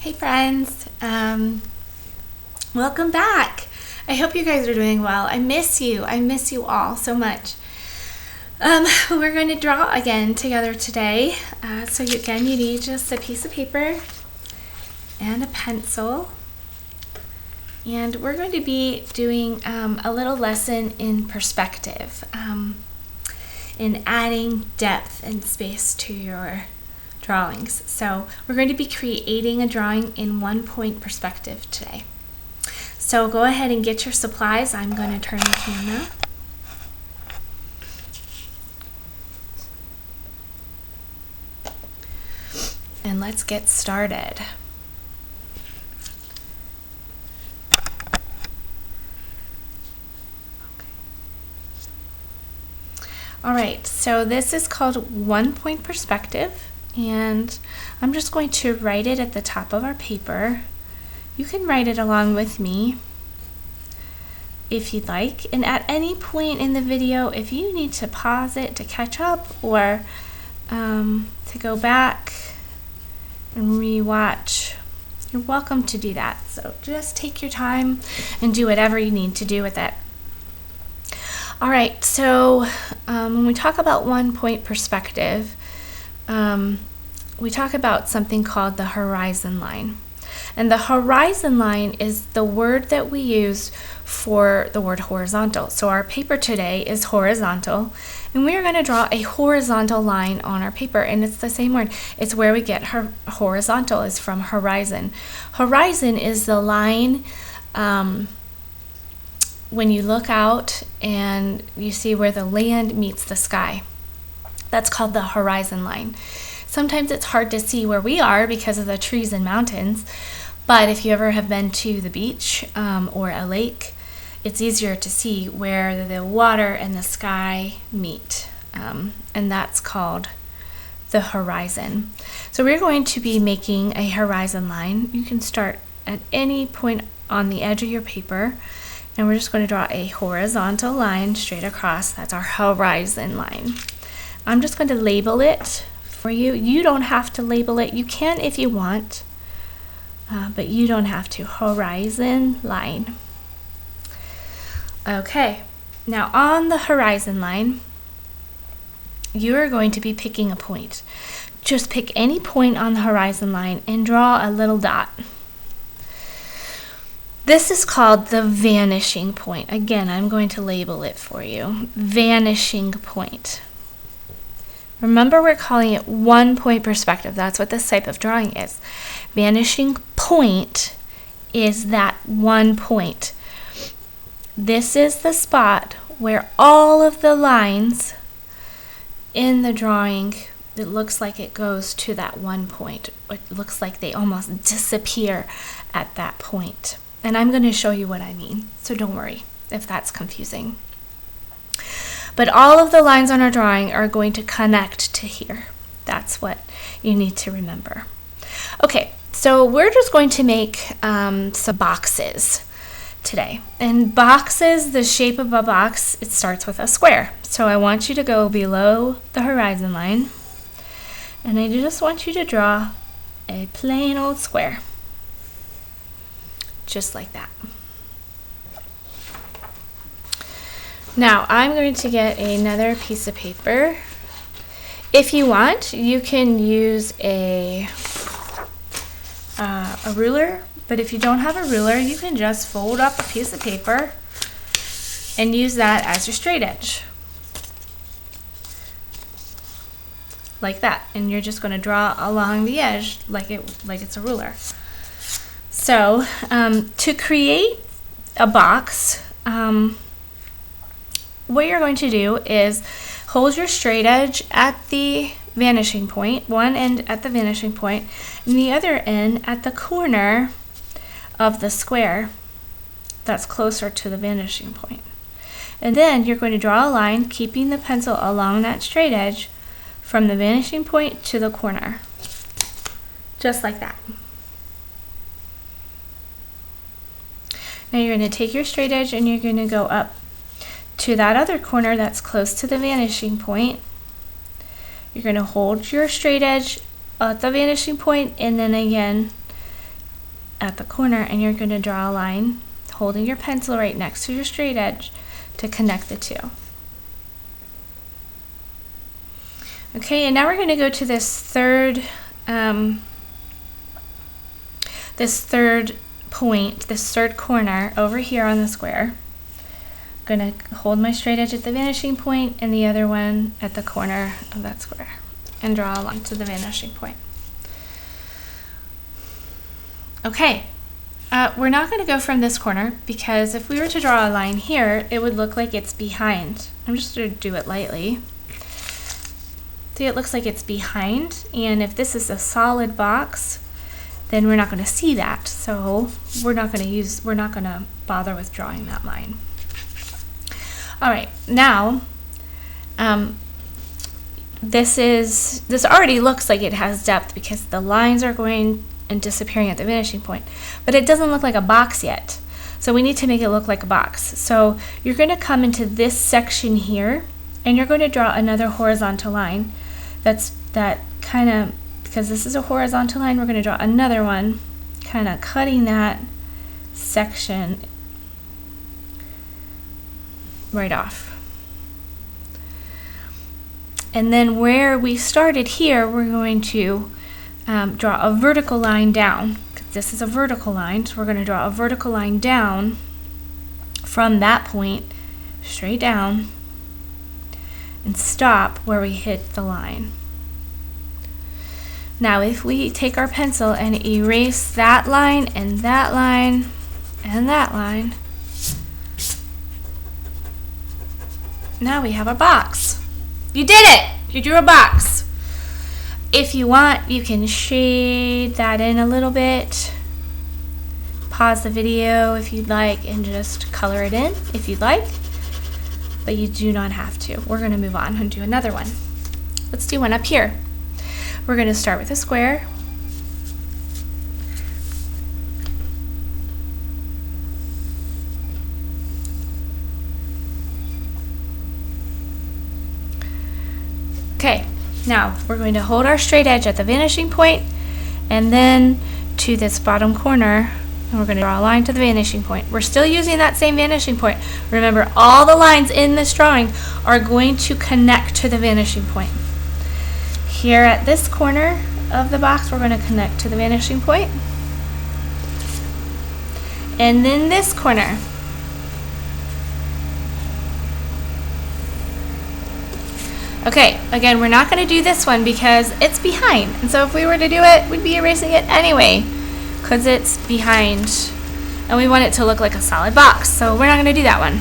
Hey friends, welcome back. I hope you guys are doing well. I miss you all so much. We're going to draw again together today. You need just a piece of paper and a pencil. And we're going to be doing a little lesson in perspective, in adding depth and space to your drawings. So we're going to be creating a drawing in 1-point perspective today. So go ahead and get your supplies. I'm going to turn the camera. And let's get started. All right, so this is called 1-point perspective. And I'm just going to write it at the top of our paper. You can write it along with me if you'd like. And at any point in the video, if you need to pause it to catch up or to go back and re-watch, you're welcome to do that. So just take your time and do whatever you need to do with it. All right, so when we talk about 1-point perspective, we talk about something called the horizon line. And the horizon line is the word that we use for the word horizontal. So our paper today is horizontal, and we are going to draw a horizontal line on our paper, and it's the same word. It's where we get horizontal is from horizon. Horizon is the line when you look out and you see where the land meets the sky. That's called the horizon line. Sometimes it's hard to see where we are because of the trees and mountains, but if you ever have been to the beach or a lake, it's easier to see where the water and the sky meet, and that's called the horizon. So we're going to be making a horizon line. You can start at any point on the edge of your paper, and we're just going to draw a horizontal line straight across. That's our horizon line. I'm just going to label it for you. You don't have to label it. You can if you want, but you don't have to. Horizon line. Okay, now on the horizon line, you are going to be picking a point. Just pick any point on the horizon line and draw a little dot. This is called the vanishing point. Again, I'm going to label it for you. Vanishing point. Remember, we're calling it 1-point perspective. That's what this type of drawing is. Vanishing point is that 1 point. This is the spot where all of the lines in the drawing, it looks like it goes to that 1 point. It looks like they almost disappear at that point. And I'm going to show you what I mean, so don't worry if that's confusing. But all of the lines on our drawing are going to connect to here. That's what you need to remember. Okay, so we're just going to make some boxes today. And boxes, the shape of a box, it starts with a square. So I want you to go below the horizon line, and I just want you to draw a plain old square. Just like that. Now I'm going to get another piece of paper. If you want, you can use a ruler, but if you don't have a ruler, you can just fold up a piece of paper and use that as your straight edge. Like that. And you're just going to draw along the edge like it's a ruler. So to create a box, what you're going to do is hold your straight edge at the vanishing point, one end at the vanishing point, and the other end at the corner of the square that's closer to the vanishing point. And then you're going to draw a line, keeping the pencil along that straight edge from the vanishing point to the corner. Just like that. Now you're going to take your straight edge and you're going to go up to that other corner that's close to the vanishing point. You're going to hold your straight edge at the vanishing point and then again at the corner, and you're going to draw a line holding your pencil right next to your straight edge to connect the two. Okay, and now we're going to go to this third point, this third corner over here on the square. I'm going to hold my straight edge at the vanishing point and the other one at the corner of that square and draw a line to the vanishing point. Okay, we're not going to go from this corner because if we were to draw a line here, it would look like it's behind. I'm just going to do it lightly. See, it looks like it's behind, and if this is a solid box, then we're not going to see that. So we're not going to bother with drawing that line. All right, now this already looks like it has depth because the lines are going and disappearing at the vanishing point, but it doesn't look like a box yet. So we need to make it look like a box. So you're going to come into this section here, and you're going to draw another horizontal line. Because this is a horizontal line, we're going to draw another one, kind of cutting that section right off. And then where we started here, we're going to draw a vertical line down. This is a vertical line, so we're going to draw a vertical line down from that point, straight down, and stop where we hit the line. Now if we take our pencil and erase that line and that line and that line, now we have a box. You did it! You drew a box. If you want, you can shade that in a little bit. Pause the video if you'd like and just color it in if you'd like. But you do not have to. We're going to move on and do another one. Let's do one up here. We're going to start with a square. Okay, now we're going to hold our straight edge at the vanishing point and then to this bottom corner, and we're going to draw a line to the vanishing point. We're still using that same vanishing point. Remember, all the lines in this drawing are going to connect to the vanishing point. Here at this corner of the box, we're going to connect to the vanishing point. And then this corner. Okay, again, we're not going to do this one because it's behind. And so if we were to do it, we'd be erasing it anyway because it's behind. And we want it to look like a solid box. So we're not going to do that one.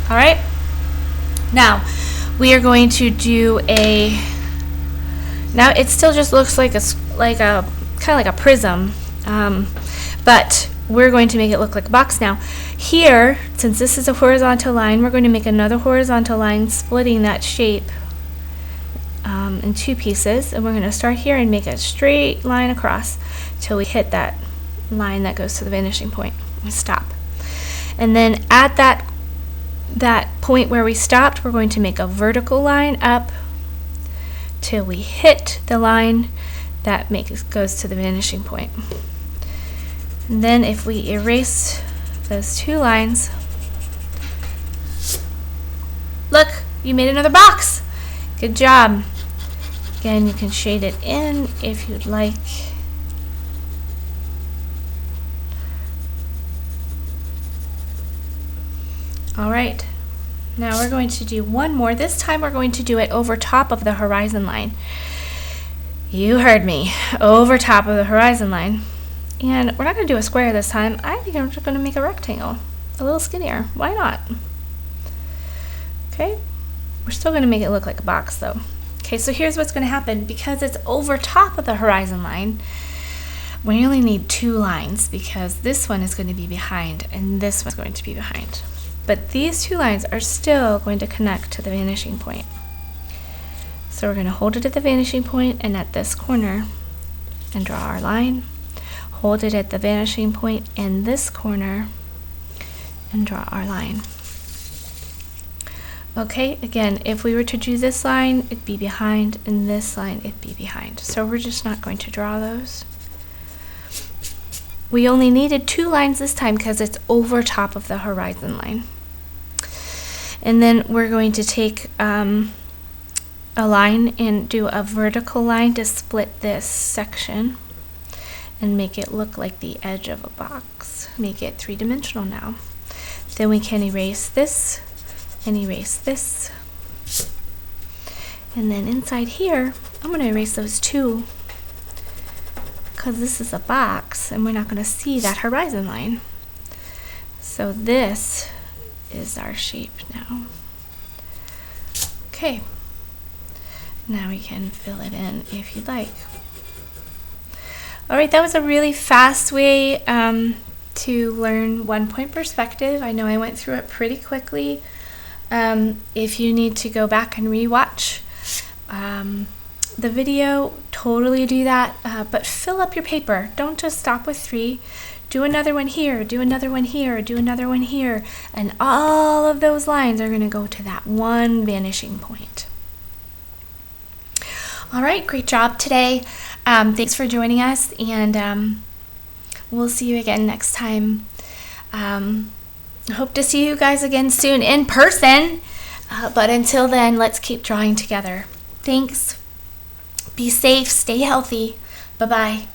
All right? Now, we are going to do now it still just looks like a kind of like a prism, but we're going to make it look like a box now. Here, since this is a horizontal line, we're going to make another horizontal line splitting that shape in two pieces, and we're going to start here and make a straight line across till we hit that line that goes to the vanishing point and stop. And then at that point where we stopped, we're going to make a vertical line up till we hit the line that goes to the vanishing point. And then if we erase those two lines, look, you made another box. Good job. Again, you can shade it in if you'd like. All right, now we're going to do one more. This time we're going to do it over top of the horizon line. You heard me, over top of the horizon line. And we're not going to do a square this time. I think I'm just going to make a rectangle, a little skinnier. Why not? Okay, we're still going to make it look like a box though. Okay, so here's what's going to happen. Because it's over top of the horizon line, we only need two lines because this one is going to be behind and this one's going to be behind. But these two lines are still going to connect to the vanishing point. So we're going to hold it at the vanishing point and at this corner and draw our line. Hold it at the vanishing point and this corner and draw our line. Okay, again, if we were to do this line, it'd be behind, and this line, it'd be behind. So we're just not going to draw those. We only needed 2 lines this time because it's over top of the horizon line. And then we're going to take a line and do a vertical line to split this section and make it look like the edge of a box. Make it 3-dimensional now. Then we can erase this and erase this. And then inside here, I'm going to erase those 2 because this is a box and we're not going to see that horizon line. So this is our shape now. Okay, now we can fill it in if you'd like. All right, that was a really fast way to learn 1-point perspective. I know I went through it pretty quickly. If you need to go back and rewatch the video, totally do that, but fill up your paper. Don't just stop with 3. Do another one here, do another one here, do another one here, and all of those lines are going to go to that one vanishing point. All right, great job today. Thanks for joining us, and we'll see you again next time. Hope to see you guys again soon in person, but until then, let's keep drawing together. Thanks. Be safe, stay healthy. Bye-bye.